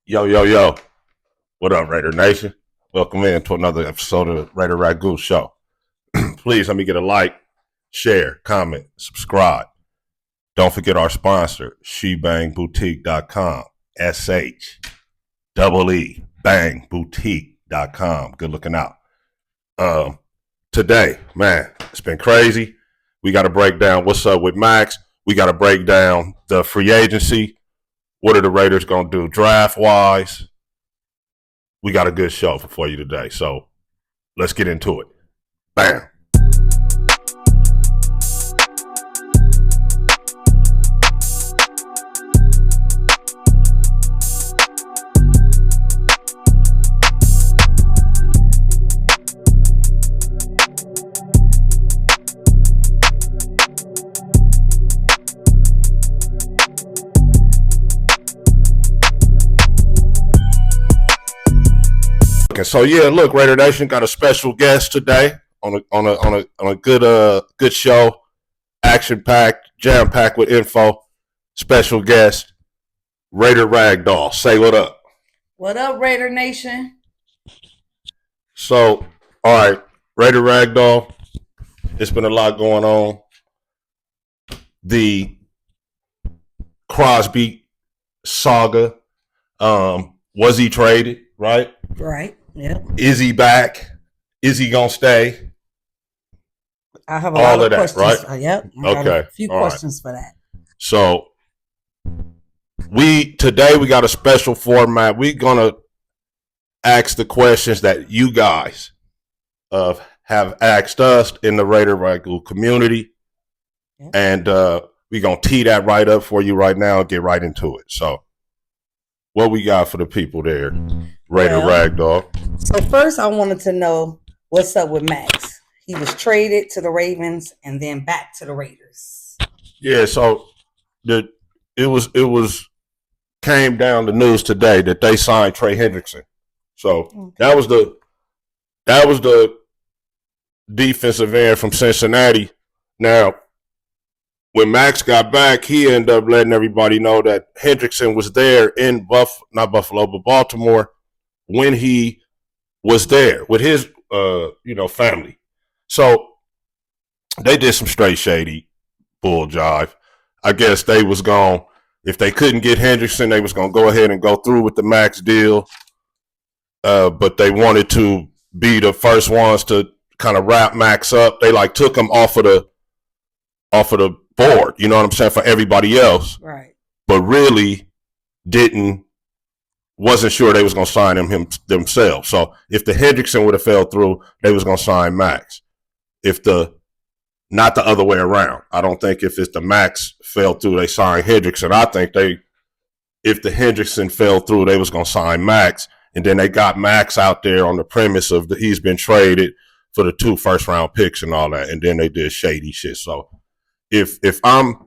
Yo, yo, yo. What up, Raider Nation? Welcome in to another episode of the Raider Ragu show. Please let me get a like, share, comment, subscribe. Don't forget our sponsor, shebangboutique.com. SHEE bangboutique.com. Good looking out. Today, man, it's been crazy. We got to break down what's up with Max. We got to break down the free agency. What are the Raiders going to do draft-wise? We got a good show for you today, so let's get into it. Bam. So yeah, look, Raider Nation got a special guest today on a good show, action packed, jam packed with info. Special guest, Raider Ragdoll. Say what up. What up, Raider Nation? So, all right, Raider Ragdoll. It's been a lot going on. The Crosby saga. Was he traded? Right. Right. Yep. Is he back? Is he gonna stay? I have a lot of questions. Right? Yep. Okay. A few questions for that. So today we got a special format. We're gonna ask the questions that you guys have asked us in the Raider Ragu community, yep. And we're gonna tee that right up for you right now and get right into it. So, what we got for the people there, Raider Ragdoll? So first, I wanted to know what's up with Max. He was traded to the Ravens and then back to the Raiders. Yeah, so it was came down the news today that they signed Trey Hendrickson. So that was the defensive end from Cincinnati. Now, when Max got back, he ended up letting everybody know that Hendrickson was there in Baltimore when he was there with his family. So they did some straight shady bull jive. I guess they was going, if they couldn't get Hendrickson, they was going to go ahead and go through with the Max deal. But they wanted to be the first ones to kind of wrap Max up. They took him off of the board, you know what I'm saying, for everybody else. Right. But really wasn't sure they was going to sign him themselves. So if the Hendrickson would have fell through, they was going to sign Max. Not the other way around. I don't think if it's the Max fell through, they signed Hendrickson. I think if the Hendrickson fell through, they was going to sign Max. And then they got Max out there on the premise of he's been traded for the 2 first-round picks and all that. And then they did shady shit. So if I'm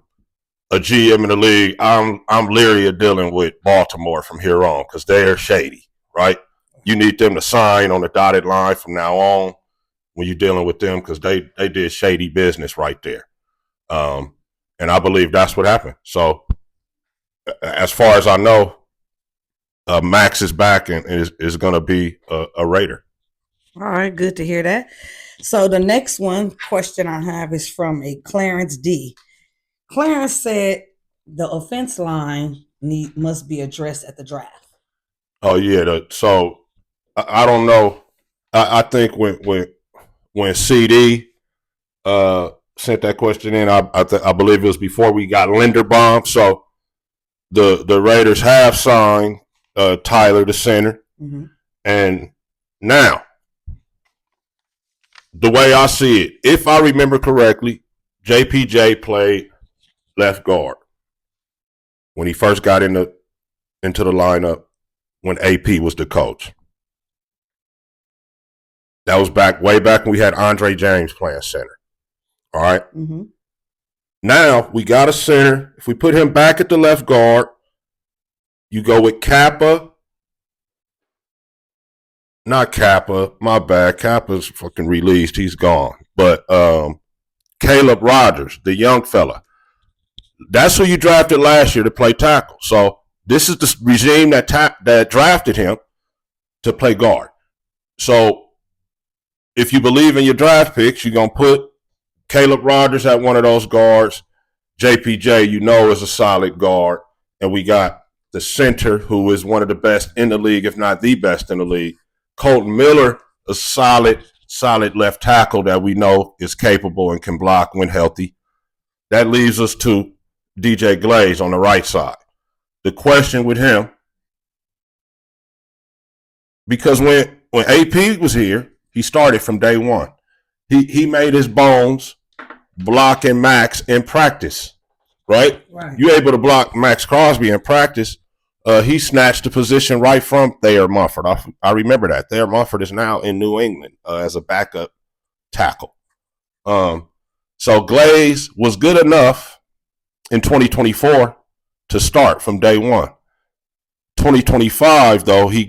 a GM in the league, I'm leery of dealing with Baltimore from here on because they're shady, right? You need them to sign on the dotted line from now on when you're dealing with them because they did shady business right there. And I believe that's what happened. So as far as I know, Max is back and is going to be a Raider. All right, good to hear that. So the next question I have is from a Clarence D. Clarence said the offense line must be addressed at the draft. Oh yeah, so I don't know. I think when CD sent that question in, I believe it was before we got Linderbaum. So the Raiders have signed Tyler, the center, and now the way I see it, if I remember correctly, JPJ played left guard when he first got into the lineup when AP was the coach. That was way back when we had Andre James playing center. All right. Mm-hmm. Now we got a center. If we put him back at the left guard, you go with Kappa. Not Kappa. My bad. Kappa's fucking released. He's gone. But Caleb Rogers, the young fella. That's who you drafted last year to play tackle. So this is the regime that drafted him to play guard. So if you believe in your draft picks, you're going to put Caleb Rogers at one of those guards. JPJ, is a solid guard. And we got the center, who is one of the best in the league, if not the best in the league. Colton Miller, a solid left tackle that we know is capable and can block when healthy. That leaves us to DJ Glaze on the right side. The question with him, because when AP was here, he started from day one. He made his bones blocking Max in practice, right? You're able to block Maxx Crosby in practice. He snatched the position right from Thayer Munford. I remember that. Thayer Munford is now in New England as a backup tackle. So Glaze was good enough in 2024 to start from day one. 2025, though, he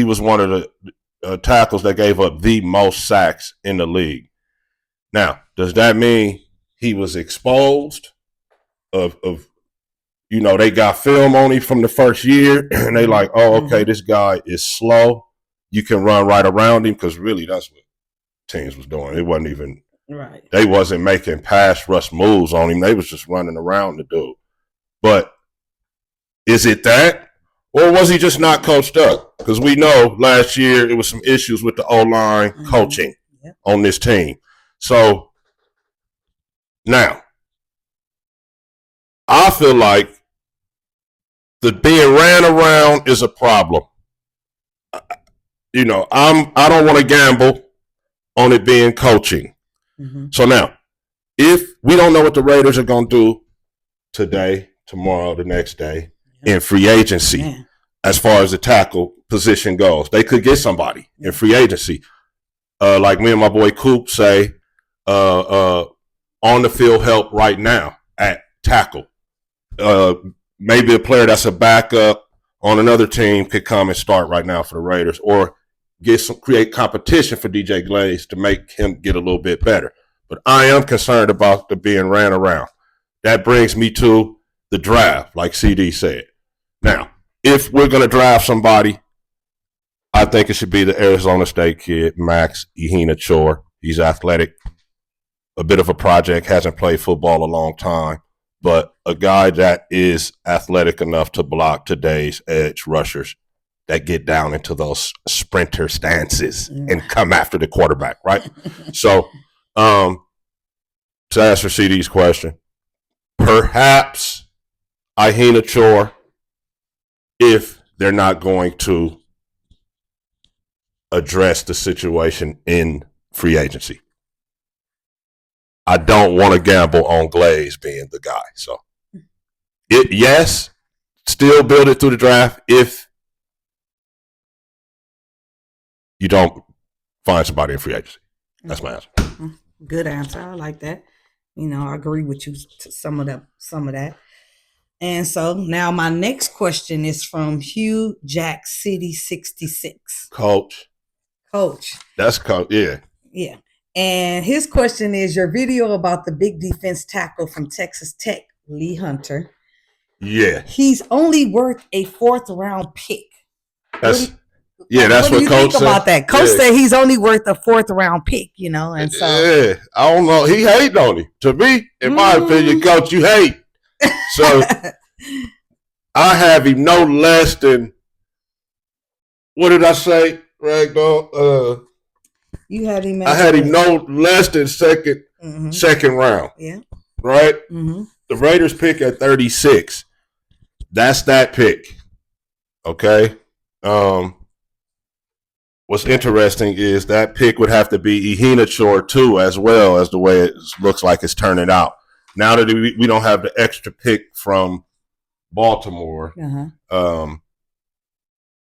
was one of the tackles that gave up the most sacks in the league. Now, does that mean he was exposed of they got film on him from the first year and they like, oh, okay, this guy is slow. You can run right around him, because really that's what teams was doing. It wasn't even right. They wasn't making pass rush moves on him. They was just running around the dude. But is it that? Or was he just not coached up? Because we know last year it was some issues with the O-line coaching on this team. So now, I feel like the being ran around is a problem. I don't want to gamble on it being coaching. Mm-hmm. So now, if we don't know what the Raiders are going to do today, tomorrow, the next day, in free agency, as far as the tackle position goes, they could get somebody in free agency. Like me and my boy Coop say, on the field help right now at tackle. Maybe a player that's a backup on another team could come and start right now for the Raiders, or create competition for DJ Glaze to make him get a little bit better. But I am concerned about the being ran around. That brings me to the draft, like CD said. Now, if we're going to draft somebody, I think it should be the Arizona State kid, Max Crosby. He's athletic, a bit of a project, hasn't played football a long time, but a guy that is athletic enough to block today's edge rushers that get down into those sprinter stances and come after the quarterback, right? So, to answer CD's question, perhaps Crosby, if they're not going to address the situation in free agency. I don't want to gamble on Glaze being the guy. So, still build it through the draft if you don't find somebody in free agency. That's my answer. Good answer. I like that. I agree with you to some of that. And so now my next question is from Hugh Jack City 66. Coach. That's Coach. Yeah. Yeah. And his question is, your video about the big defense tackle from Texas Tech, Lee Hunter. Yeah. He's only worth a 4th round pick. That's what Coach said. About that? Coach said he's only worth a 4th round pick, and so. Yeah. I don't know. He hating on him. To me, in my opinion, Coach, you hate. So I have him no less than, what did I say, Ragdoll? You had him. I had him no less than second round. Yeah. Right? Mm-hmm. The Raiders pick at 36. That's that pick. Okay. What's interesting is that pick would have to be Crosby too, as well, as the way it looks like it's turning out. Now that we don't have the extra pick from Baltimore,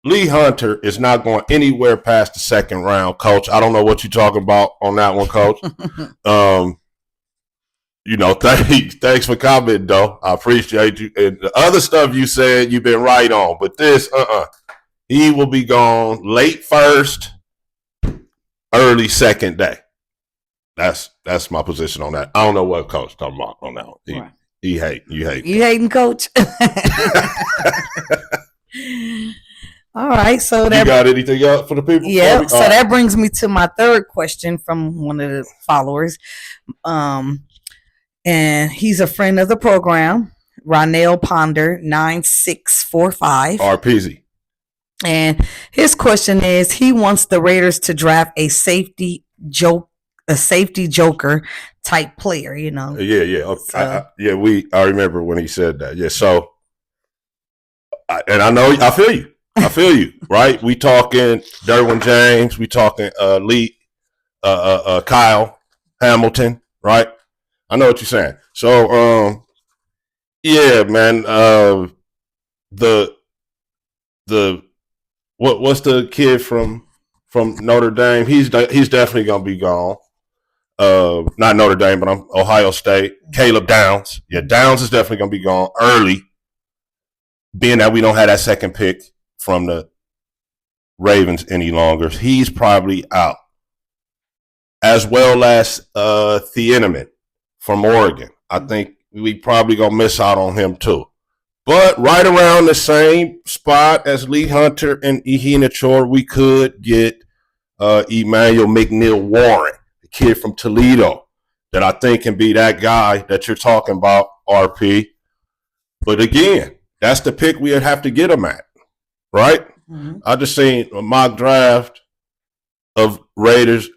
Lee Hunter is not going anywhere past the 2nd round, Coach. I don't know what you're talking about on that one, Coach. Thanks for commenting, though. I appreciate you. And the other stuff you said, you've been right on. But this, he will be gone late 1st, early 2nd day. That's my position on that. I don't know what Coach talking about on that one. You hate. You hating, Coach? All right, so you got anything else for the people? Yeah, so that brings me to my third question from one of the followers. And he's a friend of the program, Ronell Ponder 9645. RPZ. And his question is, he wants the Raiders to draft a safety joker type player, you know. Yeah. Okay. I remember when he said that. Yeah. So, I feel you. Right. We talking Derwin James. We talking Lee, Kyle Hamilton. Right. I know what you're saying. So, yeah, man. What's the kid from Notre Dame? He's definitely gonna be gone. Not Notre Dame, but Ohio State. Caleb Downs. Yeah, Downs is definitely gonna be gone early. Being that we don't have that second pick from the Ravens any longer, he's probably out. As well as Thieneman from Oregon. I think we probably gonna miss out on him too. But right around the same spot as Lee Hunter and Iheanacho, we could get Emmanuel McNeil Warren, the kid from Toledo, that I think can be that guy that you're talking about, RP. But again, that's the pick we'd have to get him at, right? Mm-hmm. I just seen a mock draft of Raiders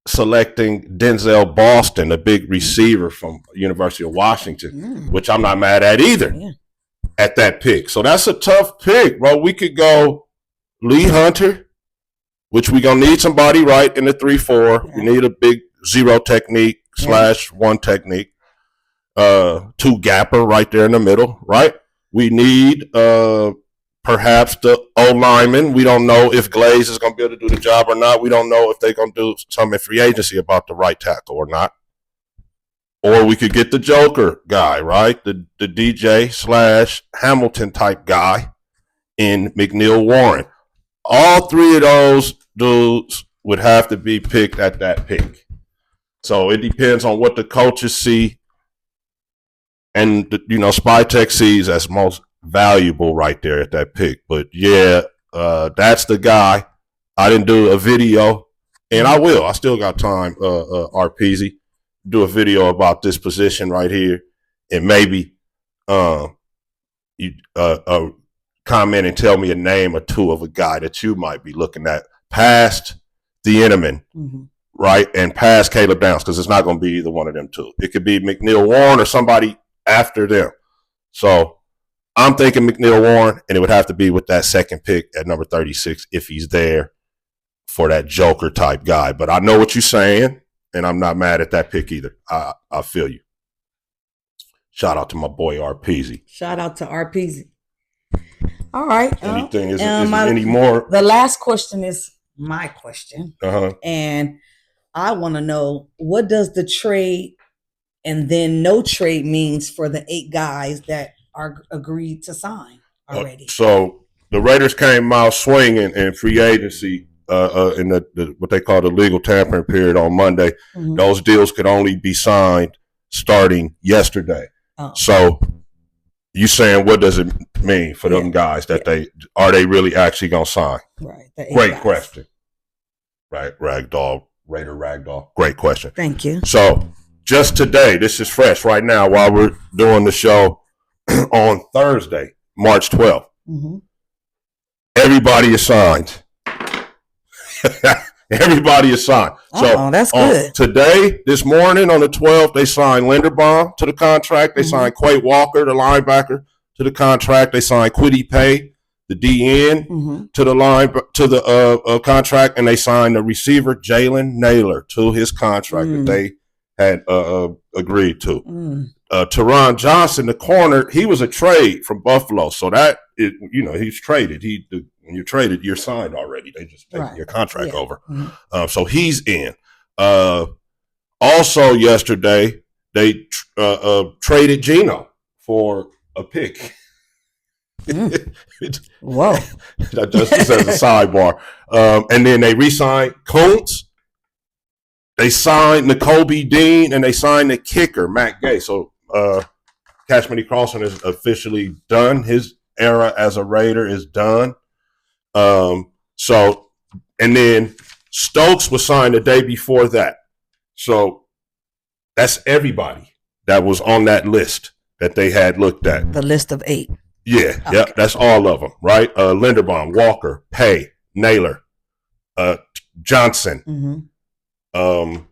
selecting Denzel Boston, a big receiver from University of Washington, which I'm not mad at either. Yeah. At that pick. So that's a tough pick, bro. We could go Lee Hunter, which we gonna need somebody right in the 3-4. Yeah. We need a big zero technique /1 technique. 2 gapper right there in the middle, right? We need perhaps the O-lineman. We don't know if Glaze is gonna be able to do the job or not. We don't know if they're gonna do some in free agency about the right tackle or not. Or we could get the Joker guy, right? The DJ / Hamilton type guy in McNeil Warren. All 3 of those dudes would have to be picked at that pick. So it depends on what the coaches see and, Spytech sees as most valuable right there at that pick. But yeah, that's the guy. I didn't do a video, and I will. I still got time, RPZ. Do a video about this position right here, and maybe you comment and tell me a name or 2 of a guy that you might be looking at past the Thieneman, right, and past Caleb Downs, because it's not going to be either one of them 2. It could be McNeil Warren or somebody after them. So I'm thinking McNeil Warren, and it would have to be with that second pick at number 36 if he's there for that Joker type guy. But I know what you're saying. And I'm not mad at that pick either. I feel you. Shout out to my boy RPZ. Shout out to RPZ. All right. Anything? Is any more? The last question is my question. And I want to know, what does the trade and then no trade means for the 8 guys that are agreed to sign already? So the Raiders came out swinging in free agency. In the what they call the legal tampering period on Monday. Those deals could only be signed starting yesterday. So you saying, what does it mean for them guys that they really actually gonna sign? Right. Great question. Right, Ragdoll, Raider Ragdoll. Great question. Thank you. So just today, this is fresh right now while we're doing the show on Thursday, March 12th. Everybody is signed. Everybody is signed. So that's good. Today, this morning on the 12th, they signed Linderbaum to the contract. They signed Quay Walker, the linebacker, to the contract. They signed Kwity Paye, the DN, to the contract, and they signed the receiver Jalen Naylor to his contract that they had agreed to. Teron Johnson, the corner, he was a trade from Buffalo, so that he's traded. When you're traded, you're signed already. They just take your contract over. So he's in. Also yesterday, they traded Geno for a pick. Whoa. That just as a sidebar. And then they re-signed Kuntz. They signed Nakobe Dean, and they signed the kicker, Matt Gay. So Cash Money Crossing is officially done. His era as a Raider is done. So, and then Stokes was signed the day before that. So that's everybody that was on that list that they had looked at. The list of 8. Yeah, okay. Yep, that's all of them, right? Linderbaum, Walker, Pay, Naylor, Johnson, Dean,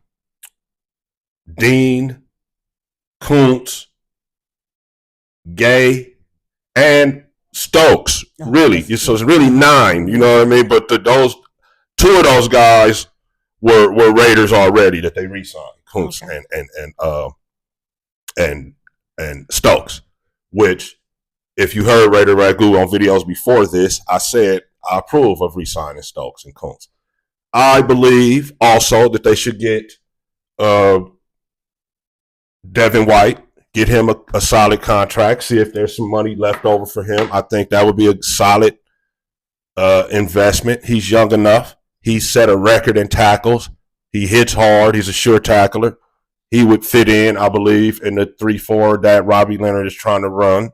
Kuntz, Gay, and Stokes. Really, so it's really 9. You know what I mean? But those 2 of those guys were Raiders already that they re-signed, Kuntz and Stokes. Which, if you heard Raider Ragu on videos before this, I said I approve of re-signing Stokes and Kuntz. I believe also that they should get Devin White, get him a solid contract, see if there's some money left over for him. I think that would be a solid investment. He's young enough. He's set a record in tackles. He hits hard. He's a sure tackler. He would fit in, I believe, in the 3-4 that Robbie Leonard is trying to run.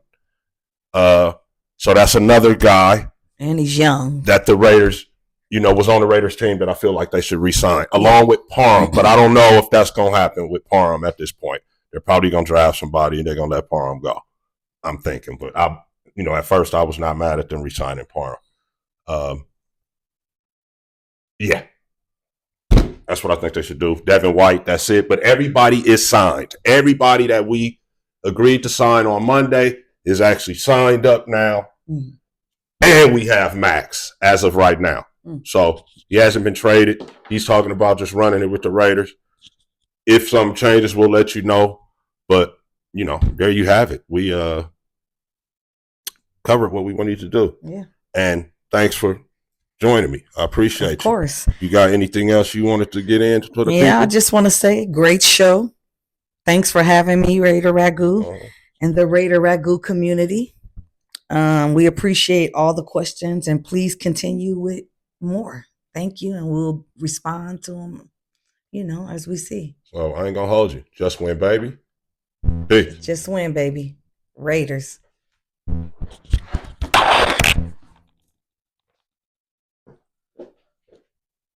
So that's another guy. And he's young. That the Raiders, was on the Raiders team that I feel like they should re-sign, along with Parham. But I don't know if that's going to happen with Parham at this point. They're probably going to draft somebody and they're going to let Parham go, I'm thinking. But, at first I was not mad at them re-signing Parham. Yeah. That's what I think they should do. Devin White, that's it. But everybody is signed. Everybody that we agreed to sign on Monday is actually signed up now. And we have Max as of right now. So he hasn't been traded. He's talking about just running it with the Raiders. If something changes, we'll let you know. But, there you have it. We covered what we wanted to do. Yeah. And thanks for joining me. I appreciate you. Of course. You got anything else you wanted to get into for the people? I just want to say, great show. Thanks for having me, Raider Ragu, and the Raider Ragu community. We appreciate all the questions, and please continue with more. Thank you, and we'll respond to them, as we see. So I ain't gonna hold you. Just win, baby. Peace. Just win, baby. Raiders.